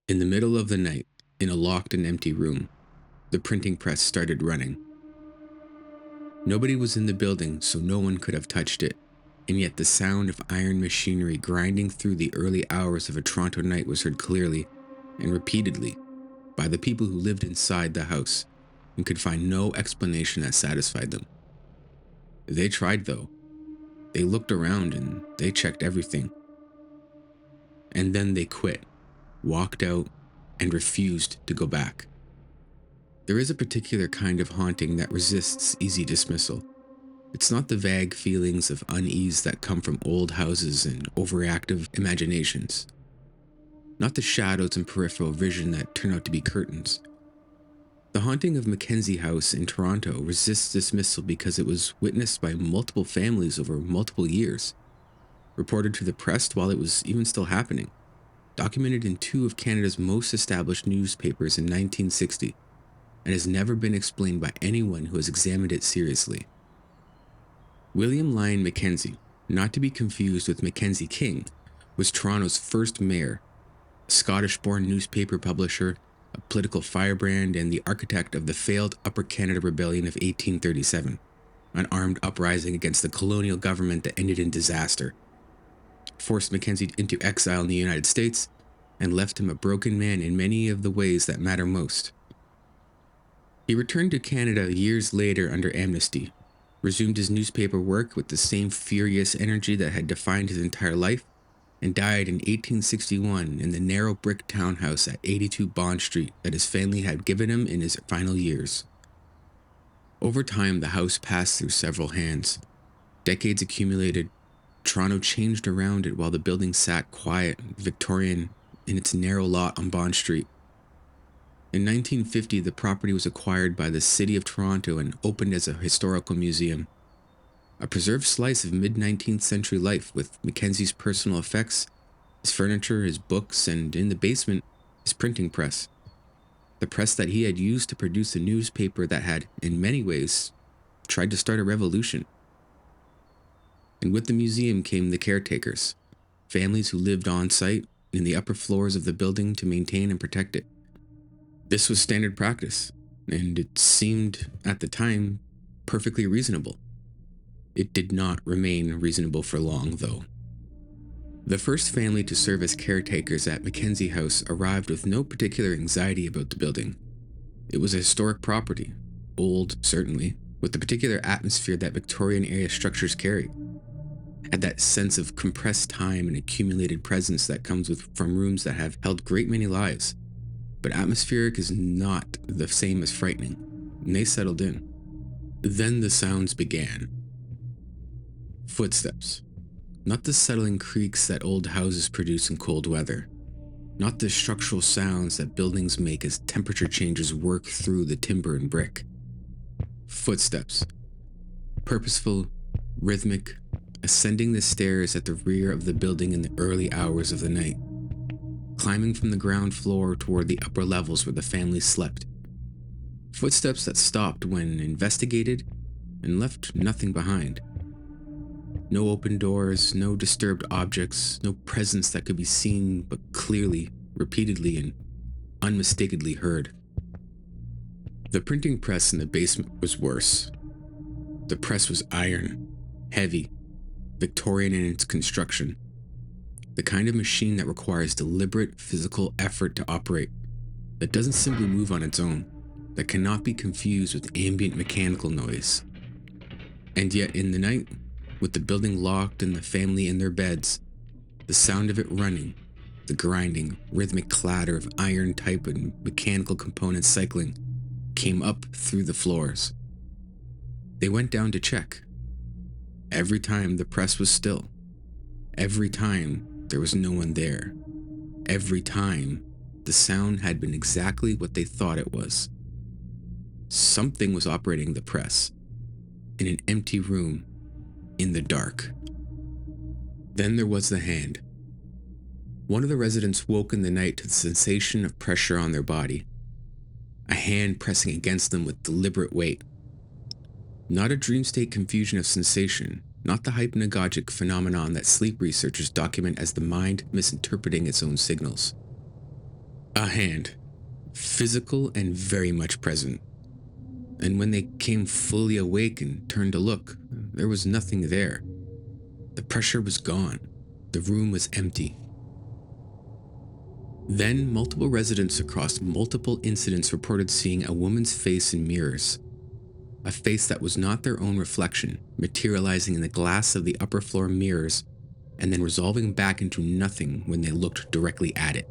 In the middle of the night, in a locked and empty room, the printing press started running. Nobody was in the building, so no one could have touched it, and yet the sound of iron machinery grinding through the early hours of a Toronto night was heard clearly and repeatedly by the people who lived inside the house and could find no explanation that satisfied them. They tried, though. They looked around and they checked everything. And then they quit, walked out, and refused to go back. There is a particular kind of haunting that resists easy dismissal. It's not the vague feelings of unease that come from old houses and overactive imaginations. Not the shadows and peripheral vision that turn out to be curtains. The haunting of Mackenzie House in Toronto resists dismissal because it was witnessed by multiple families over multiple years, reported to the press while it was even still happening, documented in two of Canada's most established newspapers in 1960, and has never been explained by anyone who has examined it seriously. William Lyon Mackenzie, not to be confused with Mackenzie King, was Toronto's first mayor, a Scottish-born newspaper publisher, a political firebrand, and the architect of the failed Upper Canada Rebellion of 1837, an armed uprising against the colonial government that ended in disaster, forced Mackenzie into exile in the United States, and left him a broken man in many of the ways that matter most. He returned to Canada years later under amnesty, resumed his newspaper work with the same furious energy that had defined his entire life, and died in 1861 in the narrow brick townhouse at 82 Bond Street that his family had given him in his final years. Over time, the house passed through several hands. Decades accumulated. Toronto changed around it while the building sat quiet, Victorian, in its narrow lot on Bond Street. In 1950, the property was acquired by the City of Toronto and opened as a historical museum. A preserved slice of mid-19th century life with Mackenzie's personal effects, his furniture, his books, and in the basement, his printing press. The press that he had used to produce a newspaper that had, in many ways, tried to start a revolution. And with the museum came the caretakers, families who lived on site in the upper floors of the building to maintain and protect it. This was standard practice, and it seemed, at the time, perfectly reasonable. It did not remain reasonable for long, though. The first family to serve as caretakers at Mackenzie House arrived with no particular anxiety about the building. It was a historic property, old, certainly, with the particular atmosphere that Victorian-era structures carry. Had that sense of compressed time and accumulated presence that comes from rooms that have held great many lives. But atmospheric is not the same as frightening, and they settled in. Then the sounds began. Footsteps. Not the settling creaks that old houses produce in cold weather. Not the structural sounds that buildings make as temperature changes work through the timber and brick. Footsteps. Purposeful, rhythmic, ascending the stairs at the rear of the building in the early hours of the night. Climbing from the ground floor toward the upper levels where the family slept. Footsteps that stopped when investigated and left nothing behind. No open doors, no disturbed objects, no presence that could be seen but clearly, repeatedly, and unmistakably heard. The printing press in the basement was worse. The press was iron, heavy, Victorian in its construction. The kind of machine that requires deliberate physical effort to operate, that doesn't simply move on its own, that cannot be confused with ambient mechanical noise. And yet in the night, with the building locked and the family in their beds, the sound of it running, the grinding, rhythmic clatter of iron type and mechanical components cycling, came up through the floors. They went down to check. Every time the press was still. Every time there was no one there. Every time the sound had been exactly what they thought it was. Something was operating the press, in an empty room, in the dark. Then there was the hand. One of the residents woke in the night to the sensation of pressure on their body. A hand pressing against them with deliberate weight. Not a dream state confusion of sensation, not the hypnagogic phenomenon that sleep researchers document as the mind misinterpreting its own signals. A hand, physical and very much present. And when they came fully awake and turned to look, there was nothing there. The pressure was gone. The room was empty. Then, multiple residents across multiple incidents reported seeing a woman's face in mirrors. A face that was not their own reflection, materializing in the glass of the upper floor mirrors and then resolving back into nothing when they looked directly at it.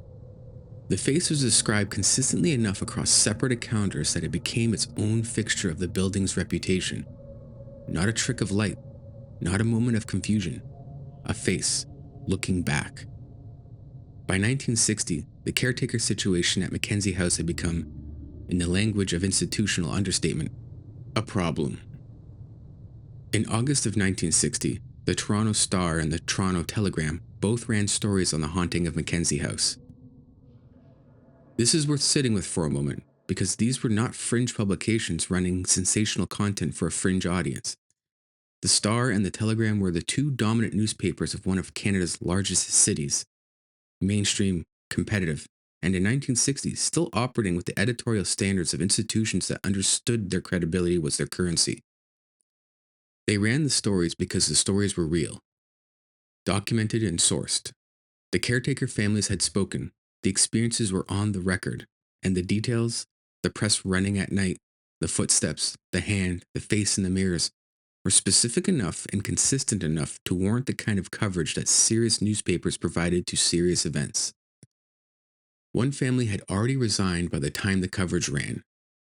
The face was described consistently enough across separate encounters that it became its own fixture of the building's reputation. Not a trick of light, not a moment of confusion, a face looking back. By 1960, the caretaker situation at Mackenzie House had become, in the language of institutional understatement, a problem. In August of 1960, the Toronto Star and the Toronto Telegram both ran stories on the haunting of Mackenzie House. This is worth sitting with for a moment, because these were not fringe publications running sensational content for a fringe audience. The Star and the Telegram were the two dominant newspapers of one of Canada's largest cities, mainstream, competitive, and in 1960 still operating with the editorial standards of institutions that understood their credibility was their currency. They ran the stories because the stories were real, documented and sourced. The caretaker families had spoken, the experiences were on the record, and the details, the press running at night, the footsteps, the hand, the face in the mirrors, were specific enough and consistent enough to warrant the kind of coverage that serious newspapers provided to serious events. One family had already resigned by the time the coverage ran.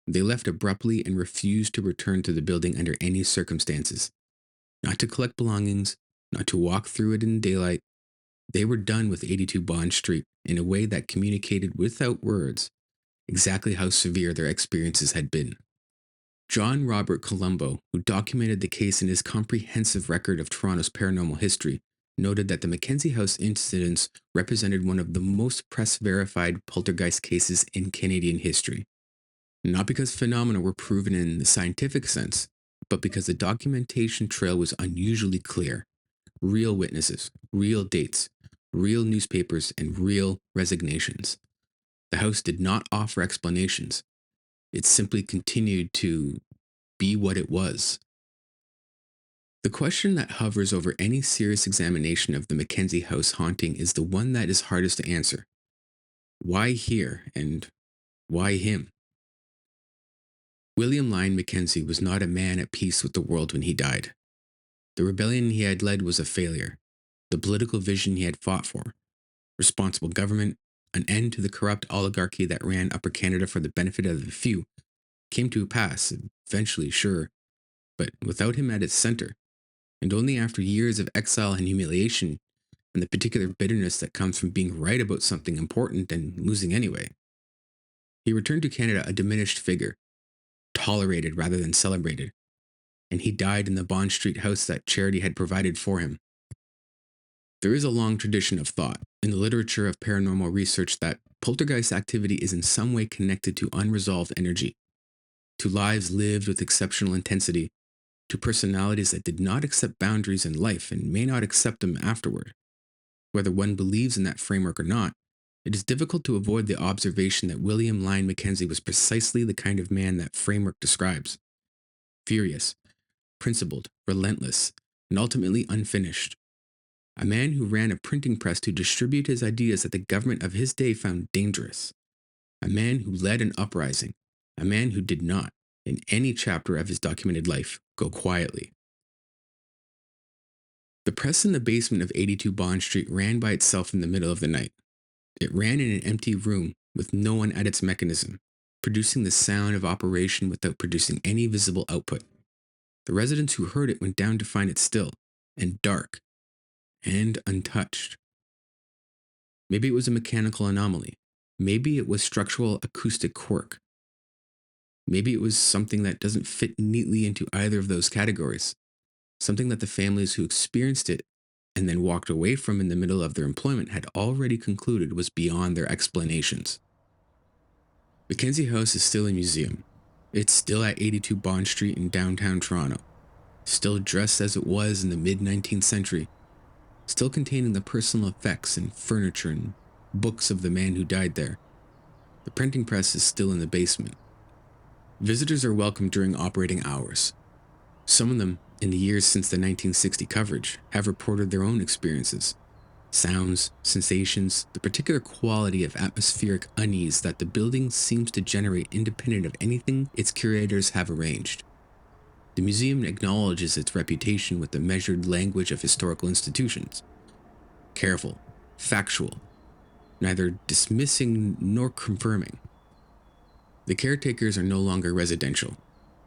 They left abruptly and refused to return to the building under any circumstances. Not to collect belongings, not to walk through it in daylight. They were done with 82 Bond Street in a way that communicated without words exactly how severe their experiences had been. John Robert Colombo, who documented the case in his comprehensive record of Toronto's paranormal history, noted that the Mackenzie House incidents represented one of the most press-verified poltergeist cases in Canadian history. Not because phenomena were proven in the scientific sense, but because the documentation trail was unusually clear. Real witnesses, real dates, real newspapers, and real resignations. The house did not offer explanations. It simply continued to be what it was. The question that hovers over any serious examination of the Mackenzie House haunting is the one that is hardest to answer. Why here, and why him? William Lyon Mackenzie was not a man at peace with the world when he died. The rebellion he had led was a failure. The political vision he had fought for, responsible government, an end to the corrupt oligarchy that ran Upper Canada for the benefit of the few, came to pass, eventually, sure, but without him at its center, and only after years of exile and humiliation, and the particular bitterness that comes from being right about something important and losing anyway. He returned to Canada a diminished figure, tolerated rather than celebrated, and he died in the Bond Street house that charity had provided for him. There is a long tradition of thought in the literature of paranormal research that poltergeist activity is in some way connected to unresolved energy, to lives lived with exceptional intensity, to personalities that did not accept boundaries in life and may not accept them afterward. Whether one believes in that framework or not, it is difficult to avoid the observation that William Lyon Mackenzie was precisely the kind of man that framework describes. Furious, principled, relentless, and ultimately unfinished. A man who ran a printing press to distribute his ideas that the government of his day found dangerous. A man who led an uprising. A man who did not, in any chapter of his documented life, go quietly. The press in the basement of 82 Bond Street ran by itself in the middle of the night. It ran in an empty room with no one at its mechanism, producing the sound of operation without producing any visible output. The residents who heard it went down to find it still, and dark, and untouched. Maybe it was a mechanical anomaly. Maybe it was structural acoustic quirk. Maybe it was something that doesn't fit neatly into either of those categories. Something that the families who experienced it and then walked away from in the middle of their employment had already concluded was beyond their explanations. Mackenzie House is still a museum. It's still at 82 Bond Street in downtown Toronto. Still dressed as it was in the mid-19th century. Still containing the personal effects and furniture and books of the man who died there. The printing press is still in the basement. Visitors are welcome during operating hours. Some of them, in the years since the 1960 coverage, have reported their own experiences. Sounds, sensations, the particular quality of atmospheric unease that the building seems to generate independent of anything its curators have arranged. The museum acknowledges its reputation with the measured language of historical institutions. Careful, factual, neither dismissing nor confirming. The caretakers are no longer residential.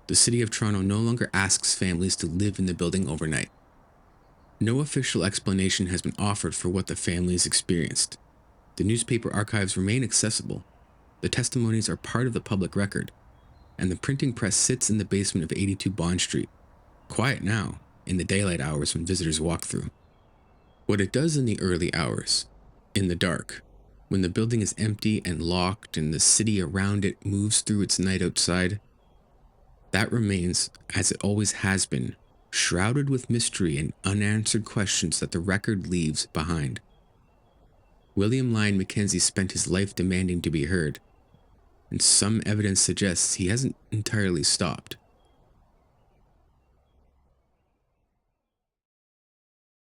The City of Toronto no longer asks families to live in the building overnight. No official explanation has been offered for what the families experienced. The newspaper archives remain accessible. The testimonies are part of the public record, and the printing press sits in the basement of 82 Bond Street. Quiet now, in the daylight hours when visitors walk through. What it does in the early hours, in the dark, when the building is empty and locked and the city around it moves through its night outside, that remains, as it always has been, shrouded with mystery and unanswered questions that the record leaves behind. William Lyon Mackenzie spent his life demanding to be heard, and some evidence suggests he hasn't entirely stopped.